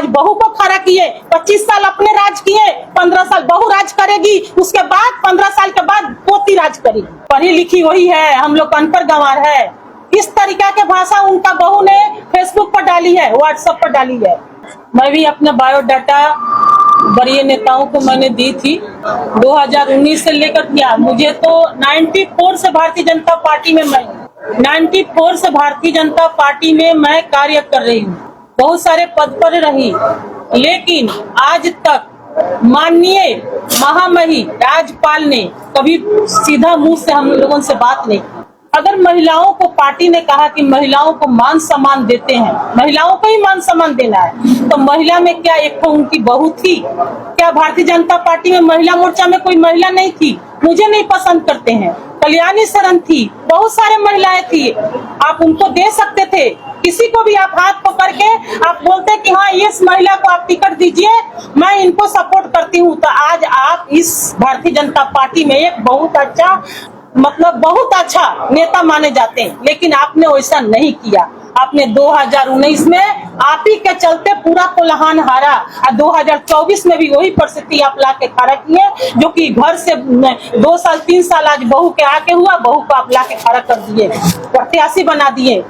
आज बहू को खड़ा किए, 25 साल अपने राज किए, 15 साल बहू राज करेगी, उसके बाद 15 साल के बाद पोती राज करेगी। पढ़ी लिखी वही है, हम लोग अनपढ़ गंवार है। इस तरीका के भाषा उनका बहू ने फेसबुक पर डाली है, व्हाट्सएप पर डाली है। मैं भी अपना बायोडाटा वरीय नेताओं को मैंने दी थी 2019 से लेकर किया। मुझे तो 94 से भारतीय जनता पार्टी में मैं कार्य कर रही हूँ, बहुत सारे पद पर रही, लेकिन आज तक माननीय महामहिम राज्यपाल ने कभी सीधा मुंह से हम लोगों से बात नहीं की। अगर महिलाओं को पार्टी ने कहा कि महिलाओं को मान सम्मान देते हैं, महिलाओं को ही मान सम्मान देना है, तो महिला में क्या एक तो उनकी बहू थी? क्या भारतीय जनता पार्टी में महिला मोर्चा में कोई महिला नहीं थी? मुझे नहीं पसंद करते हैं। कल्याणी सरन थी, बहुत सारे महिलाएं थी, आप उनको दे सकते थे। किसी को भी आप हाथ पकड़ के आप बोलते कि हाँ इस महिला को आप टिकट दीजिए, मैं इनको सपोर्ट करती हूँ, तो आज आप इस भारतीय जनता पार्टी में एक बहुत अच्छा नेता माने जाते हैं, लेकिन आपने वैसा नहीं किया। आपने 2019 में आप ही के चलते पूरा कोल्हान हारा, और 2024 में भी वही परिस्थिति आप ला के खड़ा किए, जो कि घर से 2 साल 3 साल आज बहू के आके हुआ, बहू को आप ला के खड़ा कर दिए, प्रत्याशी बना दिए।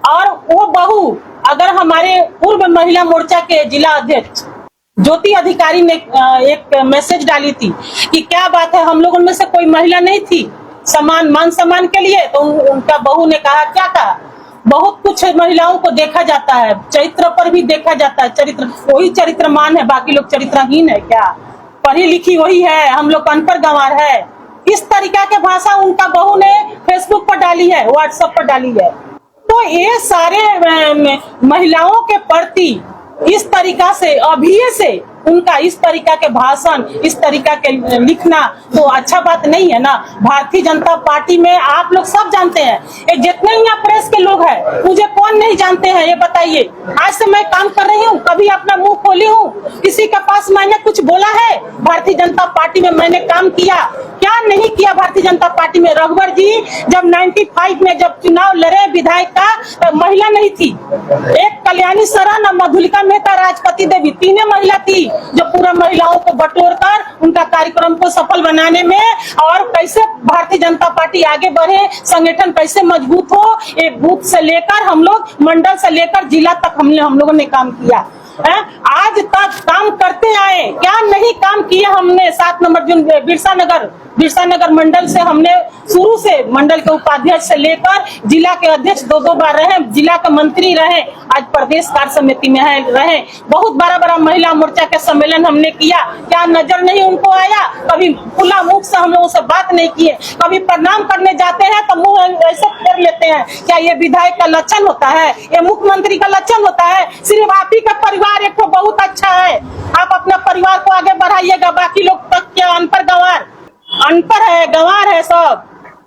और वो बहू अगर हमारे पूर्व महिला मोर्चा के जिला अध्यक्ष ज्योति अधिकारी ने एक मैसेज डाली थी कि क्या बात है, हम लोगों में से कोई महिला नहीं थी मान सम्मान के लिए, तो उनका बहू ने कहा, क्या कहा, बहुत कुछ महिलाओं को देखा जाता है, चरित्र पर भी देखा जाता है, चरित्र वही चरित्रमान है, बाकी लोग चरित्रहीन है क्या? पढ़ी लिखी वही है, हम लोग अनपढ़ गंवार है। इस तरीका के भाषा उनका बहू ने फेसबुक पर डाली है, व्हाट्सएप पर डाली है। तो ये सारे महिलाओं के प्रति इस तरीका से अभी से उनका इस तरीका के भाषण, इस तरीका के लिखना तो अच्छा बात नहीं है ना। भारतीय जनता पार्टी में आप लोग सब जानते हैं, ये जितने यहाँ प्रेस के लोग हैं, मुझे कौन नहीं जानते हैं ये बताइए। आज से मैं काम कर रही हूँ, कभी अपना मुंह खोली हूँ, किसी के पास मैंने कुछ बोला है? भारतीय जनता पार्टी में मैंने काम किया, क्या नहीं किया भारतीय जनता पार्टी में? रघुवर जी जब 95 में जब चुनाव लड़े विधायक का, तो महिला नहीं थी, एक कल्याणी सरन और मधुलिका मेहता राजपति देवी, तीनों महिला थी, जो पूरा महिलाओं को बटोर कर उनका कार्यक्रम को सफल बनाने में, और कैसे भारतीय जनता पार्टी आगे बढ़े, संगठन कैसे मजबूत हो, एक बूथ से लेकर हम लोग मंडल से लेकर जिला तक हम लोगों ने काम किया है। आज तक काम करते आए, क्या नहीं काम किया हमने। 7 नंबर जून बिरसा नगर मंडल से हमने शुरू से मंडल के उपाध्यक्ष से लेकर जिला के अध्यक्ष 2 बार रहे, जिला के मंत्री रहे, आज प्रदेश कार्य समिति में रहे, बहुत बड़ा महिला मोर्चा के सम्मेलन हमने किया। क्या नजर नहीं उनको आया? कभी खुला मुख से हम लोगों से बात नहीं किए, कभी प्रणाम करने जाते हैं तो मुंह ऐसे फेर लेते हैं। क्या ये विधायक का लक्षण होता है? ये मुख्यमंत्री का लक्षण होता है? सिर्फ आप ही का परिवार एक तो बहुत अच्छा है, आप अपना परिवार को आगे बढ़ाइएगा, बाकी लोग तक क्या अनपढ़ गंवार है सब,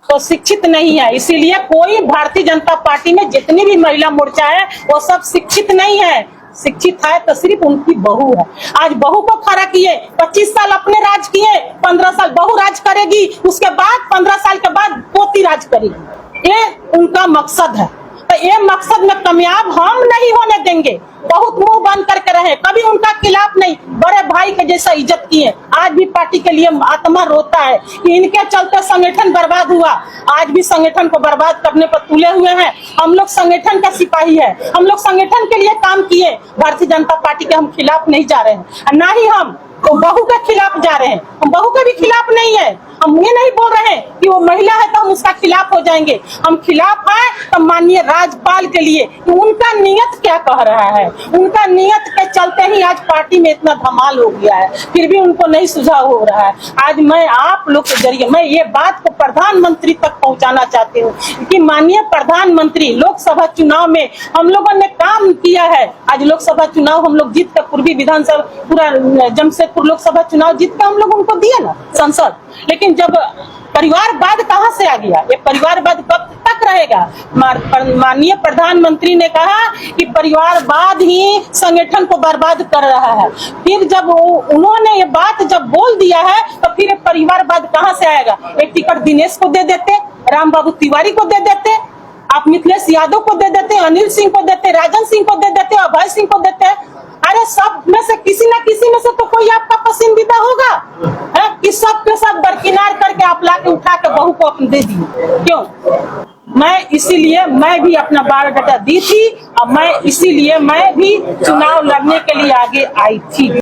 तो शिक्षित नहीं है। इसीलिए कोई भारतीय जनता पार्टी में जितनी भी महिला मोर्चा है वो सब शिक्षित नहीं है। शिक्षित है तो सिर्फ उनकी बहू है। आज बहू को खड़ा किए, 25 साल अपने राज किए, 15 साल बहू राज करेगी, उसके बाद 15 साल के बाद पोती राज करेगी। ये उनका मकसद है, तो ये मकसद में कामयाब हम नहीं होने देंगे। बहुत मुंह बंद करके रहे, कभी उनका खिलाफ नहीं, बड़े भाई के जैसा इज्जत किए। आज भी पार्टी के लिए आत्मा रोता है कि इनके चलते संगठन बर्बाद हुआ। आज भी संगठन को बर्बाद करने पर तुले हुए हैं। हम लोग संगठन का सिपाही है, हम लोग संगठन के लिए काम किए। भारतीय जनता पार्टी के हम खिलाफ नहीं जा रहे हैं, ना ही हम तो बहू के खिलाफ जा रहे हैं। हम बहू के भी खिलाफ नहीं है, हम ये नहीं बोल रहे हैं कि वो महिला है तो हम उसका खिलाफ हो जाएंगे। हम खिलाफ है तो माननीय राज्यपाल के लिए कि उनका नियत क्या कह रहा है, उनका नियत के चलते ही आज पार्टी में इतना धमाल हो गया है, फिर भी उनको नहीं सुझाव हो रहा है। आज मैं आप लोग के जरिए मैं ये बात को प्रधानमंत्री तक पहुंचाना चाहती हूँ कि माननीय प्रधानमंत्री, लोकसभा चुनाव में हम लोगों ने काम किया है। आज लोकसभा चुनाव हम लोग जीत कर, पूर्वी विधानसभा पूरा जमशेदपुर लोकसभा चुनाव जीत कर हम लोग उनको दिए ना संसद, लेकिन जब परिवारवाद कहां से आ गया? ये परिवारवाद कब तक रहेगा? माननीय प्रधानमंत्री ने कहा कि परिवारवाद ही संगठन को बर्बाद कर रहा है। फिर जब उन्होंने ये बात जब बोल दिया है तो फिर परिवारवाद कहां से आएगा? एक टिकट दिनेश को दे देते, राम बाबू तिवारी को दे देते, आप मिथिलेश यादव को दे देते, अनिल सिंह को देते, राजन सिंह को दे देते, अभय सिंह को देते। अरे सब में से किसी ना किसी में से तो कोई आपका पसंदीदा होगा है कि सब के सब दरकिनार करके आप लाके उठा के बहू को अपने दे दिए। क्यों? मैं इसीलिए मैं भी अपना बायोडाटा दी थी और मैं इसीलिए मैं भी चुनाव लड़ने के लिए आगे आई थी।